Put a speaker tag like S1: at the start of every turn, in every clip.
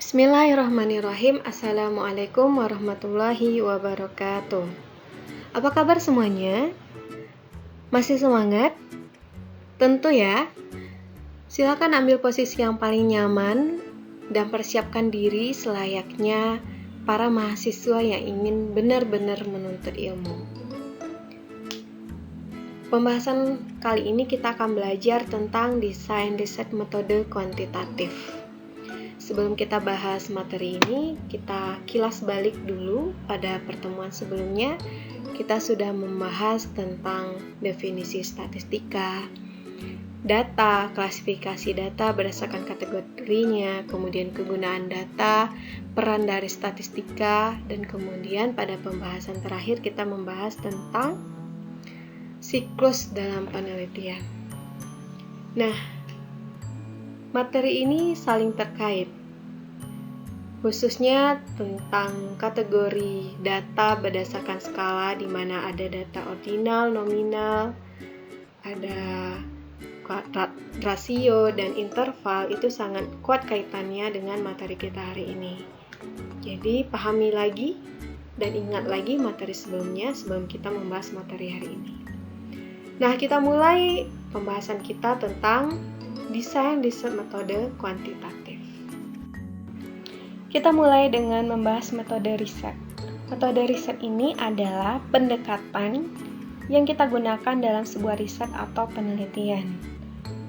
S1: Bismillahirrahmanirrahim. Assalamualaikum warahmatullahi wabarakatuh. Apa kabar semuanya? Masih semangat? Tentu ya. Silakan ambil posisi yang paling nyaman dan persiapkan diri selayaknya para mahasiswa yang ingin benar-benar menuntut ilmu. Pembahasan kali ini kita akan belajar tentang desain riset metode kuantitatif. Sebelum kita bahas materi ini, kita kilas balik dulu. Pada pertemuan sebelumnya, kita sudah membahas tentang definisi statistika, data, klasifikasi data berdasarkan kategorinya, kemudian kegunaan data, peran dari statistika, dan kemudian pada pembahasan terakhir kita membahas tentang siklus dalam penelitian. Nah, materi ini saling terkait, khususnya tentang kategori data berdasarkan skala di mana ada data ordinal, nominal, ada rasio, dan interval. Itu sangat kuat kaitannya dengan materi kita hari ini. Jadi pahami lagi dan ingat lagi materi sebelumnya sebelum kita membahas materi hari ini. Nah, kita mulai pembahasan kita tentang desain riset metode kuantitatif. Kita mulai dengan membahas metode riset. Metode riset ini adalah pendekatan yang kita gunakan dalam sebuah riset atau penelitian.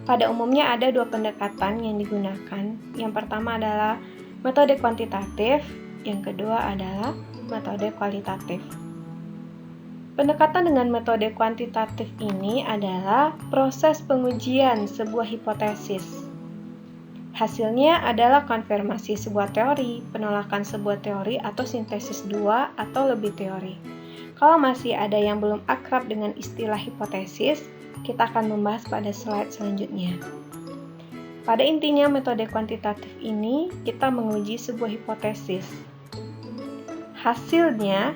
S1: Pada umumnya ada dua pendekatan yang digunakan. Yang pertama adalah metode kuantitatif, yang kedua adalah metode kualitatif. Pendekatan dengan metode kuantitatif ini adalah proses pengujian sebuah hipotesis. Hasilnya adalah konfirmasi sebuah teori, penolakan sebuah teori, atau sintesis dua atau lebih teori. Kalau masih ada yang belum akrab dengan istilah hipotesis, kita akan membahas pada slide selanjutnya. Pada intinya, metode kuantitatif ini kita menguji sebuah hipotesis. Hasilnya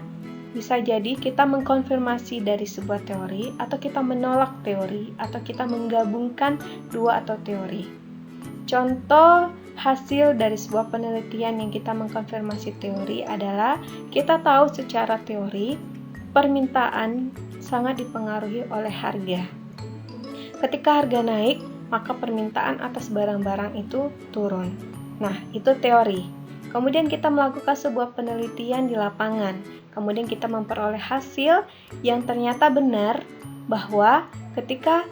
S1: bisa jadi kita mengkonfirmasi dari sebuah teori, atau kita menolak teori, atau kita menggabungkan dua atau teori. Contoh hasil dari sebuah penelitian yang kita mengkonfirmasi teori adalah kita tahu secara teori permintaan sangat dipengaruhi oleh harga. Ketika harga naik, maka permintaan atas barang-barang itu turun. Nah, itu teori. Kemudian kita melakukan sebuah penelitian di lapangan. Kemudian kita memperoleh hasil yang ternyata benar bahwa ketika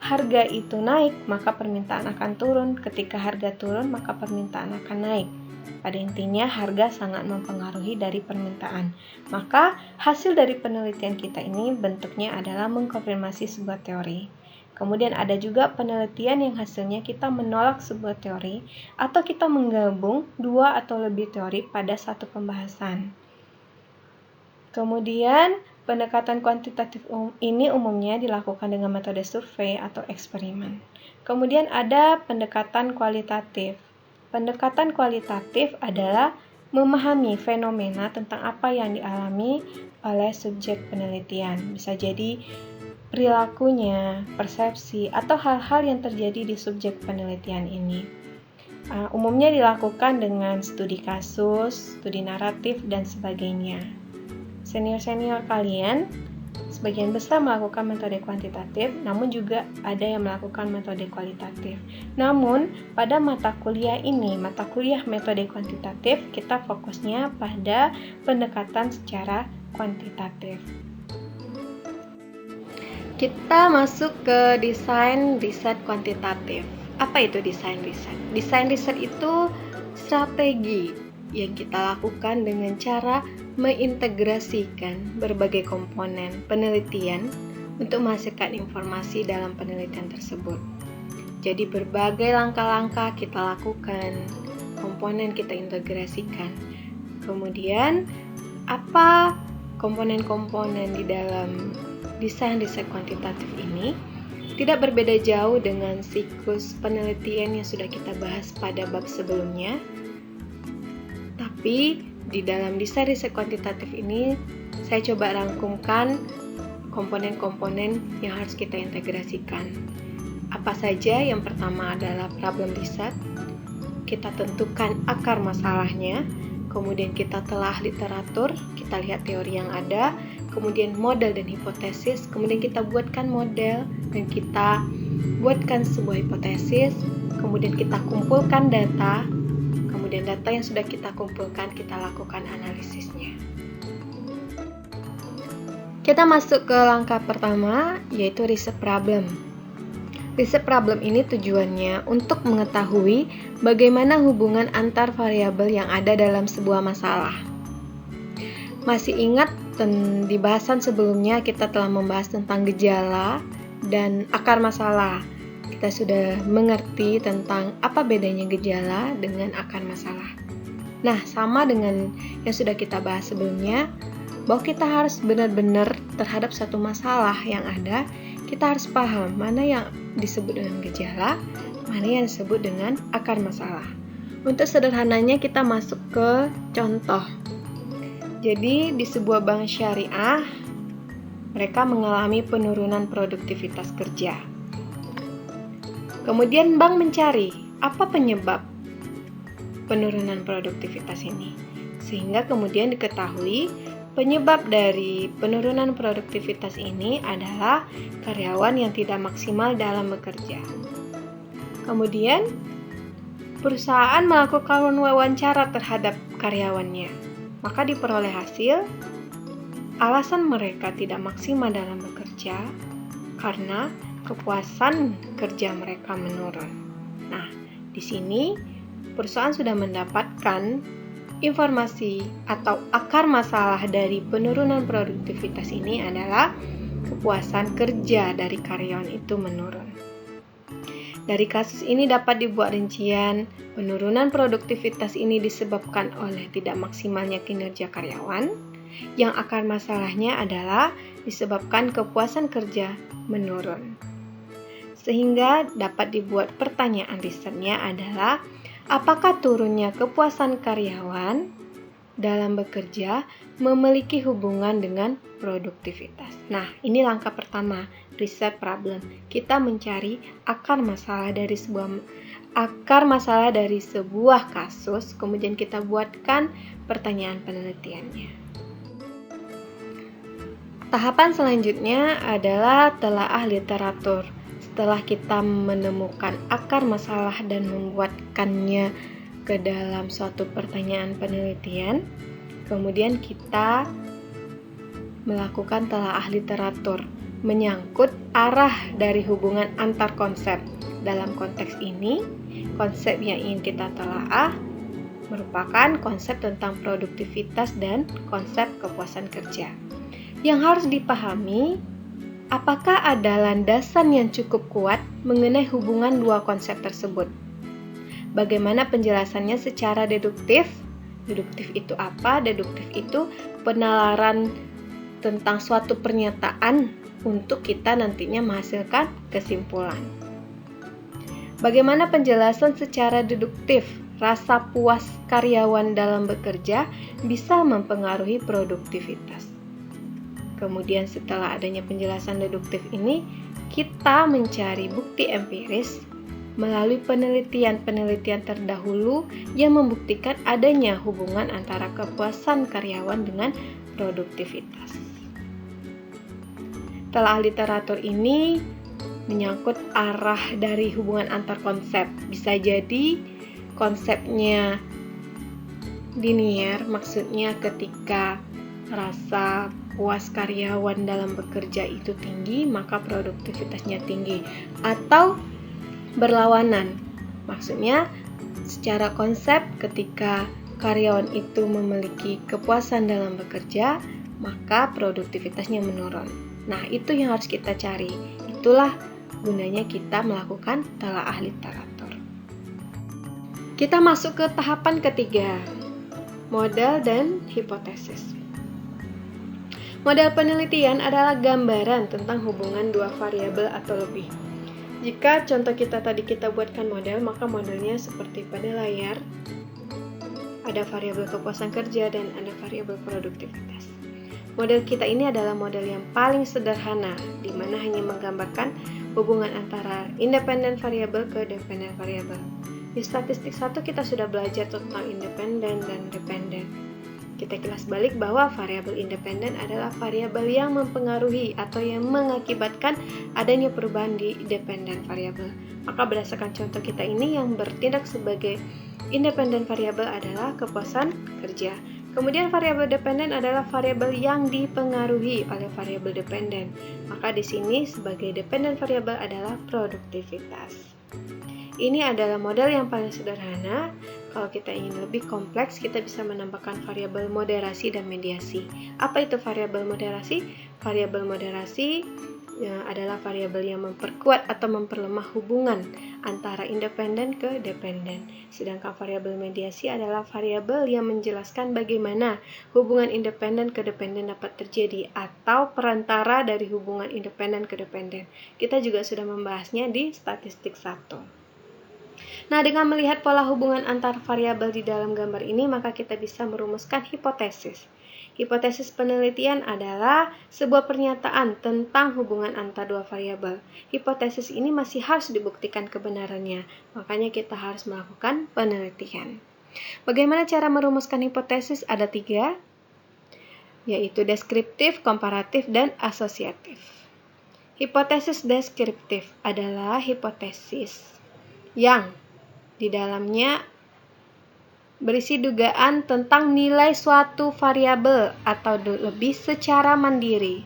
S1: harga itu naik, maka permintaan akan turun. Ketika harga turun, maka permintaan akan naik. Pada intinya, harga sangat mempengaruhi dari permintaan. Maka, hasil dari penelitian kita ini bentuknya adalah mengkonfirmasi sebuah teori. Kemudian ada juga penelitian yang hasilnya kita menolak sebuah teori, atau kita menggabung dua atau lebih teori pada satu pembahasan. Kemudian, pendekatan kuantitatif ini umumnya dilakukan dengan metode survei atau eksperimen. Kemudian ada pendekatan kualitatif. Pendekatan kualitatif adalah memahami fenomena tentang apa yang dialami oleh subjek penelitian. Bisa jadi perilakunya, persepsi, atau hal-hal yang terjadi di subjek penelitian ini. Umumnya dilakukan dengan studi kasus, studi naratif, dan sebagainya. Senior-senior kalian sebagian besar melakukan metode kuantitatif, namun juga ada yang melakukan metode kualitatif. Namun, pada mata kuliah ini, mata kuliah metode kuantitatif, kita fokusnya pada pendekatan secara kuantitatif. Kita masuk ke desain riset kuantitatif. Apa itu desain riset? Desain riset itu strategi yang kita lakukan dengan cara mengintegrasikan berbagai komponen penelitian untuk menghasilkan informasi dalam penelitian tersebut. Jadi berbagai langkah-langkah kita lakukan, komponen kita integrasikan. Kemudian, apa komponen-komponen di dalam desain riset kuantitatif ini tidak berbeda jauh dengan siklus penelitian yang sudah kita bahas pada bab sebelumnya. Tapi di dalam desain riset kuantitatif ini, saya coba rangkumkan komponen-komponen yang harus kita integrasikan. Apa saja? Yang pertama adalah problem riset, kita tentukan akar masalahnya, kemudian kita telah literatur, kita lihat teori yang ada, kemudian model dan hipotesis, kemudian kita buatkan model dan kita buatkan sebuah hipotesis, kemudian kita kumpulkan data, kemudian data yang sudah kita kumpulkan, kita lakukan analisisnya. Kita masuk ke langkah pertama, yaitu riset problem. Riset problem ini tujuannya untuk mengetahui bagaimana hubungan antar variabel yang ada dalam sebuah masalah. Masih ingat di bahasan sebelumnya kita telah membahas tentang gejala dan akar masalah. Kita sudah mengerti tentang apa bedanya gejala dengan akar masalah. Nah, sama dengan yang sudah kita bahas sebelumnya, bahwa kita harus benar-benar terhadap satu masalah yang ada, kita harus paham mana yang disebut dengan gejala, mana yang disebut dengan akar masalah. Untuk sederhananya kita masuk ke contoh. Jadi di sebuah bank syariah, mereka mengalami penurunan produktivitas kerja. Kemudian bank mencari apa penyebab penurunan produktivitas ini. Sehingga kemudian diketahui penyebab dari penurunan produktivitas ini adalah karyawan yang tidak maksimal dalam bekerja. Kemudian, perusahaan melakukan wawancara terhadap karyawannya. Maka diperoleh hasil, alasan mereka tidak maksimal dalam bekerja karena kepuasan kerja mereka menurun. Nah, di sini perusahaan sudah mendapatkan informasi atau akar masalah dari penurunan produktivitas ini adalah kepuasan kerja dari karyawan itu menurun. Dari kasus ini dapat dibuat rincian, penurunan produktivitas ini disebabkan oleh tidak maksimalnya kinerja karyawan, yang akar masalahnya adalah disebabkan kepuasan kerja menurun. Sehingga dapat dibuat pertanyaan risetnya adalah, apakah turunnya kepuasan karyawan dalam bekerja memiliki hubungan dengan produktivitas? Nah, ini langkah pertama, riset problem. Kita mencari akar masalah dari sebuah kasus, kemudian kita buatkan pertanyaan penelitiannya. Tahapan selanjutnya adalah telaah literatur. Setelah kita menemukan akar masalah dan membuatkannya ke dalam suatu pertanyaan penelitian, kemudian kita melakukan telaah literatur menyangkut arah dari hubungan antar konsep. Dalam konteks ini, konsep yang ingin kita telaah merupakan konsep tentang produktivitas dan konsep kepuasan kerja. Yang harus dipahami, apakah ada landasan yang cukup kuat mengenai hubungan dua konsep tersebut? Bagaimana penjelasannya secara deduktif? Deduktif itu apa? Deduktif itu penalaran tentang suatu pernyataan untuk kita nantinya menghasilkan kesimpulan. Bagaimana penjelasan secara deduktif rasa puas karyawan dalam bekerja bisa mempengaruhi produktivitas? Kemudian setelah adanya penjelasan deduktif ini, kita mencari bukti empiris melalui penelitian-penelitian terdahulu yang membuktikan adanya hubungan antara kepuasan karyawan dengan produktivitas. Telaah literatur ini menyangkut arah dari hubungan antar konsep. Bisa jadi konsepnya linier, maksudnya ketika rasa puas karyawan dalam bekerja itu tinggi, maka produktivitasnya tinggi. Atau berlawanan, maksudnya secara konsep ketika karyawan itu memiliki kepuasan dalam bekerja, maka produktivitasnya menurun. Nah, itu yang harus kita cari. Itulah gunanya kita melakukan telaah literatur. Kita masuk ke tahapan ketiga, model dan hipotesis. Model penelitian adalah gambaran tentang hubungan dua variabel atau lebih. Jika contoh kita tadi kita buatkan model, maka modelnya seperti pada layar. Ada variabel kepuasan kerja dan ada variabel produktivitas. Model kita ini adalah model yang paling sederhana, di mana hanya menggambarkan hubungan antara independen variabel ke dependen variabel. Di statistik 1 kita sudah belajar tentang independen dan dependen. Kita kilas balik bahwa variabel independen adalah variabel yang mempengaruhi atau yang mengakibatkan adanya perubahan di dependen variabel. Maka berdasarkan contoh kita ini, yang bertindak sebagai independen variabel adalah kepuasan kerja. Kemudian variabel dependen adalah variabel yang dipengaruhi oleh variabel dependen. Maka di sini sebagai dependen variabel adalah produktivitas. Ini adalah model yang paling sederhana. Kalau kita ingin lebih kompleks, kita bisa menambahkan variabel moderasi dan mediasi. Apa itu variabel moderasi? Variabel moderasi adalah variabel yang memperkuat atau memperlemah hubungan antara independen ke dependen. Sedangkan variabel mediasi adalah variabel yang menjelaskan bagaimana hubungan independen ke dependen dapat terjadi atau perantara dari hubungan independen ke dependen. Kita juga sudah membahasnya di statistik 1. Nah, dengan melihat pola hubungan antar variabel di dalam gambar ini, maka kita bisa merumuskan hipotesis. Hipotesis penelitian adalah sebuah pernyataan tentang hubungan antar dua variabel. Hipotesis ini masih harus dibuktikan kebenarannya, makanya kita harus melakukan penelitian. Bagaimana cara merumuskan hipotesis? Ada 3, yaitu deskriptif, komparatif, dan asosiatif. Hipotesis deskriptif adalah hipotesis yang di dalamnya berisi dugaan tentang nilai suatu variabel atau lebih secara mandiri,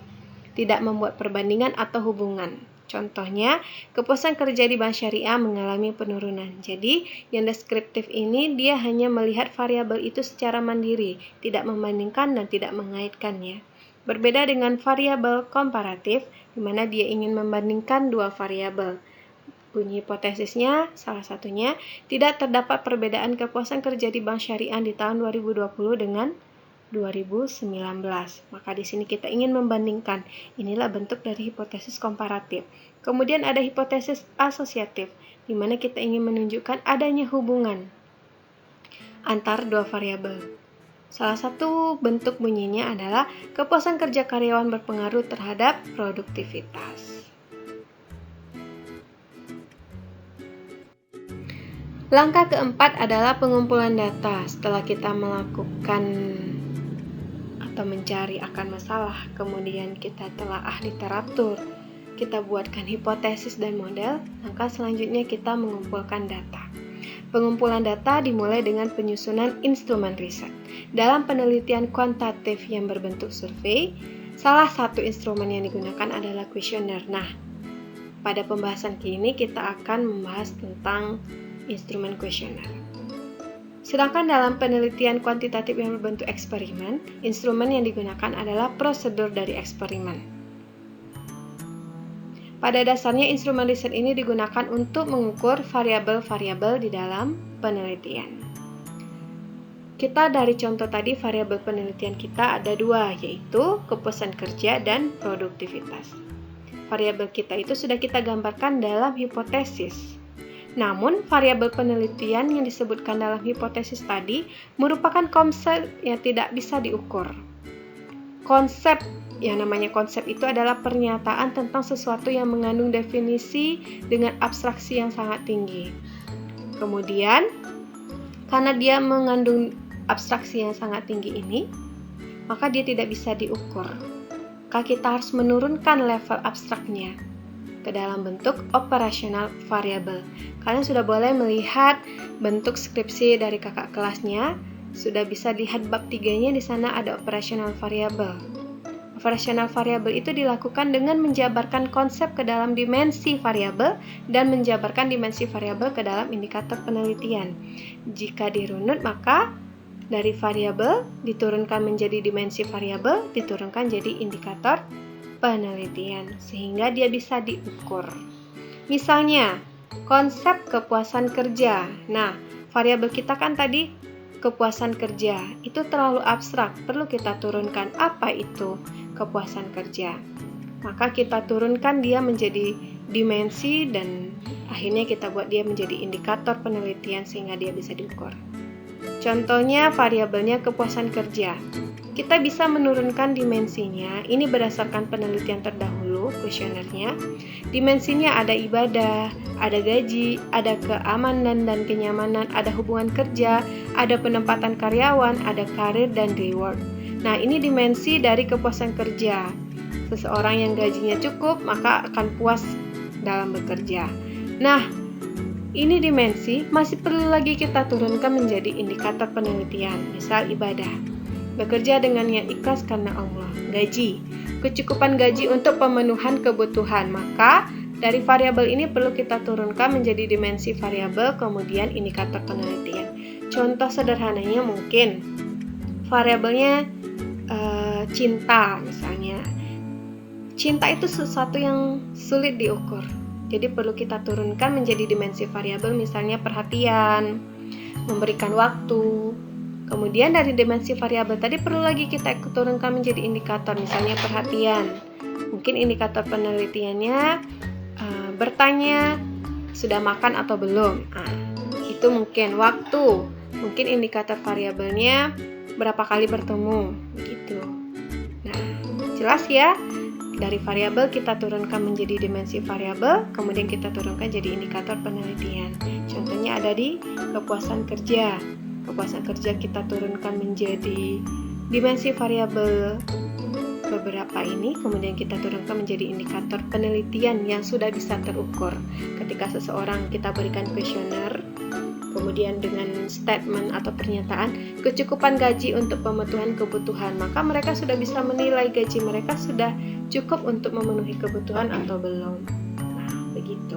S1: tidak membuat perbandingan atau hubungan. Contohnya, kepuasan kerja di bank syariah mengalami penurunan. Jadi, yang deskriptif ini dia hanya melihat variabel itu secara mandiri, tidak membandingkan dan tidak mengaitkannya. Berbeda dengan variabel komparatif, di mana dia ingin membandingkan dua variabel. Bunyi hipotesisnya, salah satunya, tidak terdapat perbedaan kepuasan kerja di bank syariah di tahun 2020 dengan 2019. Maka di sini kita ingin membandingkan. Inilah bentuk dari hipotesis komparatif. Kemudian ada hipotesis asosiatif, di mana kita ingin menunjukkan adanya hubungan antar dua variabel. Salah satu bentuk bunyinya adalah kepuasan kerja karyawan berpengaruh terhadap produktivitas. Langkah keempat adalah pengumpulan data. Setelah kita melakukan atau mencari akan masalah, kemudian kita telaah literatur, kita buatkan hipotesis dan model, langkah selanjutnya kita mengumpulkan data. Pengumpulan data dimulai dengan penyusunan instrumen riset. Dalam penelitian kuantitatif yang berbentuk survei, salah satu instrumen yang digunakan adalah kuesioner. Nah, pada pembahasan kini kita akan membahas tentang instrumen kuesioner. Sedangkan dalam penelitian kuantitatif yang berbentuk eksperimen, instrumen yang digunakan adalah prosedur dari eksperimen. Pada dasarnya, instrumen riset ini digunakan untuk mengukur variabel-variabel di dalam penelitian. Kita dari contoh tadi, variabel penelitian kita ada 2, yaitu kepuasan kerja dan produktivitas. Variabel kita itu sudah kita gambarkan dalam hipotesis. Namun, variabel penelitian yang disebutkan dalam hipotesis tadi merupakan konsep yang tidak bisa diukur. Konsep, yang namanya konsep itu adalah pernyataan tentang sesuatu yang mengandung definisi dengan abstraksi yang sangat tinggi. Kemudian, karena dia mengandung abstraksi yang sangat tinggi ini, maka dia tidak bisa diukur. Maka kita harus menurunkan level abstraknya ke dalam bentuk operational variable. Kalian sudah boleh melihat bentuk skripsi dari kakak kelasnya. Sudah bisa lihat bab 3-nya, di sana ada operational variable. Operational variable itu dilakukan dengan menjabarkan konsep ke dalam dimensi variabel dan menjabarkan dimensi variabel ke dalam indikator penelitian. Jika dirunut, maka dari variabel diturunkan menjadi dimensi variabel, diturunkan jadi indikator penelitian, sehingga dia bisa diukur. Misalnya, konsep kepuasan kerja. Nah, variabel kita kan tadi kepuasan kerja. Itu terlalu abstrak, perlu kita turunkan apa itu kepuasan kerja. Maka kita turunkan dia menjadi dimensi dan akhirnya kita buat dia menjadi indikator penelitian sehingga dia bisa diukur. Contohnya variabelnya kepuasan kerja. Kita bisa menurunkan dimensinya, ini berdasarkan penelitian terdahulu, kuesionernya. Dimensinya ada ibadah, ada gaji, ada keamanan dan kenyamanan, ada hubungan kerja, ada penempatan karyawan, ada karir dan reward. Nah, ini dimensi dari kepuasan kerja. Seseorang yang gajinya cukup, maka akan puas dalam bekerja. Nah, ini dimensi masih perlu lagi kita turunkan menjadi indikator penelitian. Misal ibadah, bekerja dengan niat ikhlas karena Allah. Gaji, kecukupan gaji untuk pemenuhan kebutuhan. Maka dari variabel ini perlu kita turunkan menjadi dimensi variabel, kemudian indikator penelitian. Contoh sederhananya mungkin variabelnya cinta misalnya. Cinta itu sesuatu yang sulit diukur. Jadi perlu kita turunkan menjadi dimensi variabel, misalnya perhatian, memberikan waktu. Kemudian dari dimensi variabel tadi perlu lagi kita turunkan menjadi indikator, misalnya perhatian. Mungkin indikator penelitiannya bertanya sudah makan atau belum. Itu mungkin waktu. Mungkin indikator variabelnya berapa kali bertemu, begitu. Nah, jelas ya. Dari variabel kita turunkan menjadi dimensi variabel, kemudian kita turunkan jadi indikator penelitian. Contohnya ada di kepuasan kerja. Kepuasan kerja kita turunkan menjadi dimensi variabel beberapa ini, kemudian kita turunkan menjadi indikator penelitian yang sudah bisa terukur. Ketika seseorang kita berikan kuesioner, kemudian dengan statement atau pernyataan kecukupan gaji untuk pemenuhan kebutuhan, maka mereka sudah bisa menilai gaji mereka sudah cukup untuk memenuhi kebutuhan atau belum. Nah, begitu.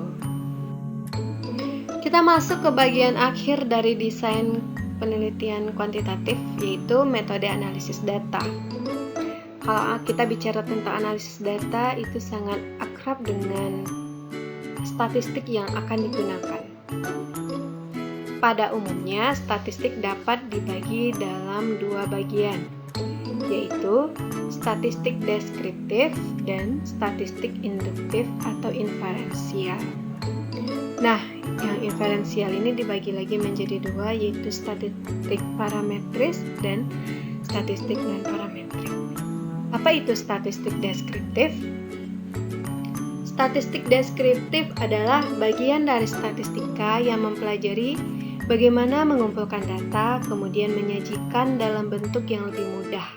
S1: Kita masuk ke bagian akhir dari desain penelitian kuantitatif, yaitu metode analisis data. Kalau kita bicara tentang analisis data, itu sangat akrab dengan statistik yang akan digunakan. Pada umumnya, statistik dapat dibagi dalam dua bagian, yaitu statistik deskriptif dan statistik induktif atau inferensial. Nah, yang inferensial ini dibagi lagi menjadi dua, yaitu statistik parametris dan statistik non-parametrik. Apa itu statistik deskriptif? Statistik deskriptif adalah bagian dari statistika yang mempelajari bagaimana mengumpulkan data, kemudian menyajikan dalam bentuk yang lebih mudah.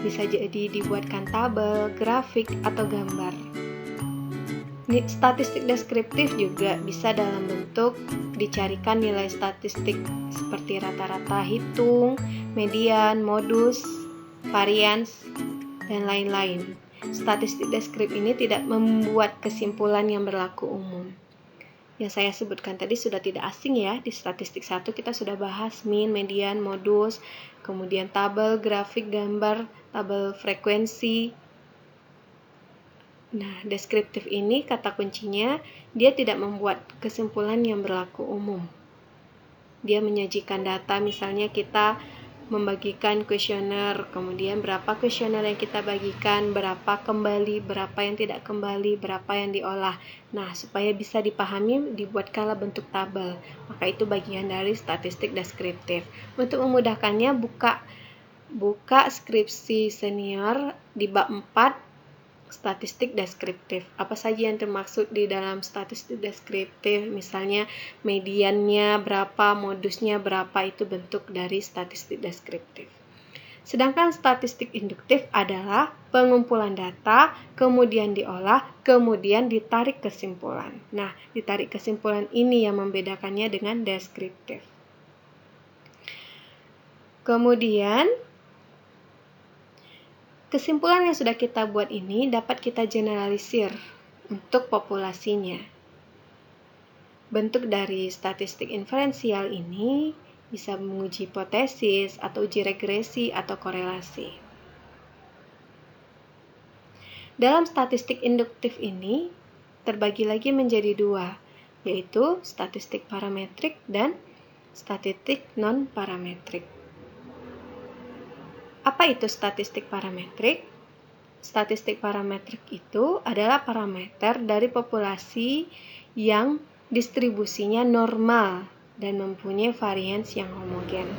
S1: Bisa jadi dibuatkan tabel, grafik, atau gambar. Statistik deskriptif juga bisa dalam bentuk dicarikan nilai statistik seperti rata-rata hitung, median, modus, varians, dan lain-lain. Statistik deskriptif ini tidak membuat kesimpulan yang berlaku umum. Yang saya sebutkan tadi sudah tidak asing ya. Di statistik 1 kita sudah bahas mean, median, modus, kemudian tabel, grafik, gambar, tabel frekuensi. Nah, deskriptif ini kata kuncinya, dia tidak membuat kesimpulan yang berlaku umum. Dia menyajikan data, misalnya kita membagikan kuesioner, kemudian berapa kuesioner yang kita bagikan, berapa kembali, berapa yang tidak kembali, berapa yang diolah. Nah, supaya bisa dipahami, dibuatkanlah bentuk tabel. Maka itu bagian dari statistik deskriptif. Untuk memudahkannya, buka skripsi senior di bab 4 statistik deskriptif. Apa saja yang termaksud di dalam statistik deskriptif? Misalnya mediannya berapa, modusnya berapa, itu bentuk dari statistik deskriptif. Sedangkan statistik induktif adalah pengumpulan data, kemudian diolah, kemudian ditarik kesimpulan. Nah, ditarik kesimpulan ini yang membedakannya dengan deskriptif. Kemudian kesimpulan yang sudah kita buat ini dapat kita generalisir untuk populasinya. Bentuk dari statistik inferensial ini bisa menguji hipotesis atau uji regresi atau korelasi. Dalam statistik induktif ini terbagi lagi menjadi dua, yaitu statistik parametrik dan statistik non-parametrik. Apa itu statistik parametrik? Statistik parametrik itu adalah parameter dari populasi yang distribusinya normal dan mempunyai varians yang homogen.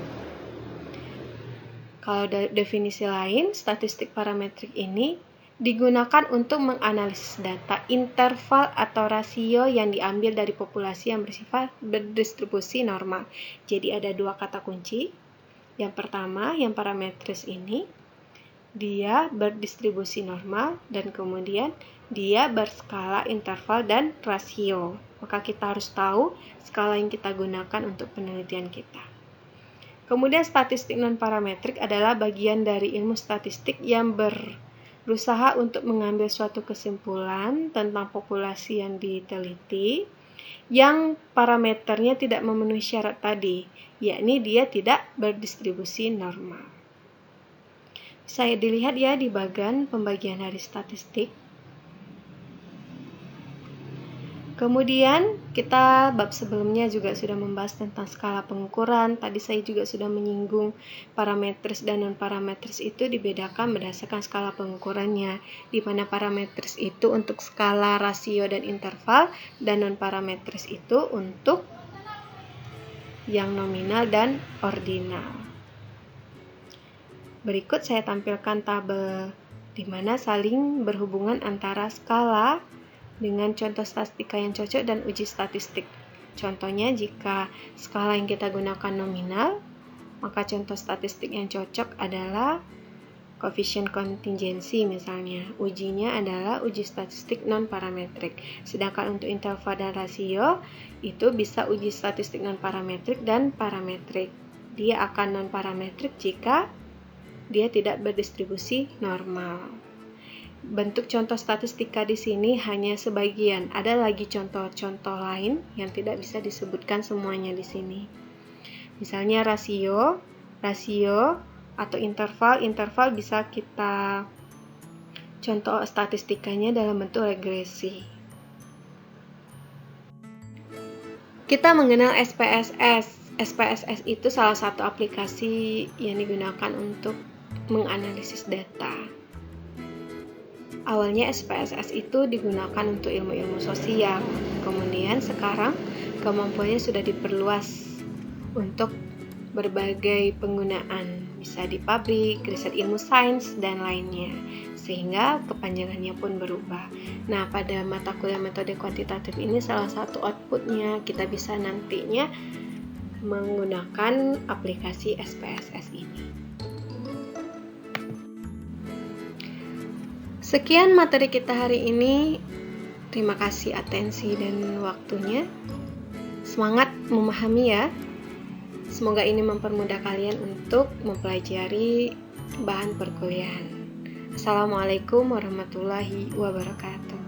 S1: Kalau definisi lain, statistik parametrik ini digunakan untuk menganalisis data interval atau rasio yang diambil dari populasi yang bersifat berdistribusi normal. Jadi ada dua kata kunci. Yang pertama, yang parametris ini, dia berdistribusi normal dan kemudian dia berskala interval dan rasio. Maka kita harus tahu skala yang kita gunakan untuk penelitian kita. Kemudian statistik non-parametrik adalah bagian dari ilmu statistik yang berusaha untuk mengambil suatu kesimpulan tentang populasi yang diteliti yang parameternya tidak memenuhi syarat tadi, yakni dia tidak berdistribusi normal. Bisa dilihat ya di bagian pembagian dari statistik. Kemudian kita bab sebelumnya juga sudah membahas tentang skala pengukuran. Tadi saya juga sudah menyinggung parametris dan non-parametris itu dibedakan berdasarkan skala pengukurannya, di mana parametris itu untuk skala, rasio, dan interval, dan non-parametris itu untuk yang nominal dan ordinal. Berikut saya tampilkan tabel di mana saling berhubungan antara skala dengan contoh statistika yang cocok dan uji statistik. Contohnya, jika skala yang kita gunakan nominal, maka contoh statistik yang cocok adalah koefisien kontingensi misalnya. Ujinya adalah uji statistik non-parametrik. Sedangkan untuk interval dan rasio, itu bisa uji statistik non-parametrik dan parametrik. Dia akan non-parametrik jika dia tidak berdistribusi normal. Bentuk contoh statistika di sini hanya sebagian. Ada lagi contoh-contoh lain yang tidak bisa disebutkan semuanya di sini. Misalnya rasio atau interval bisa kita contoh statistikanya dalam bentuk regresi. Kita mengenal SPSS. SPSS itu salah satu aplikasi yang digunakan untuk menganalisis data. Awalnya SPSS itu digunakan untuk ilmu-ilmu sosial, kemudian sekarang kemampuannya sudah diperluas untuk berbagai penggunaan, bisa di pabrik, riset ilmu sains, dan lainnya, sehingga kepanjangannya pun berubah. Nah, pada mata kuliah metode kuantitatif ini salah satu outputnya kita bisa nantinya menggunakan aplikasi SPSS ini. Sekian materi kita hari ini. Terima kasih atensi dan waktunya. Semangat memahami ya. Semoga ini mempermudah kalian untuk mempelajari bahan perkuliahan. Assalamualaikum warahmatullahi wabarakatuh.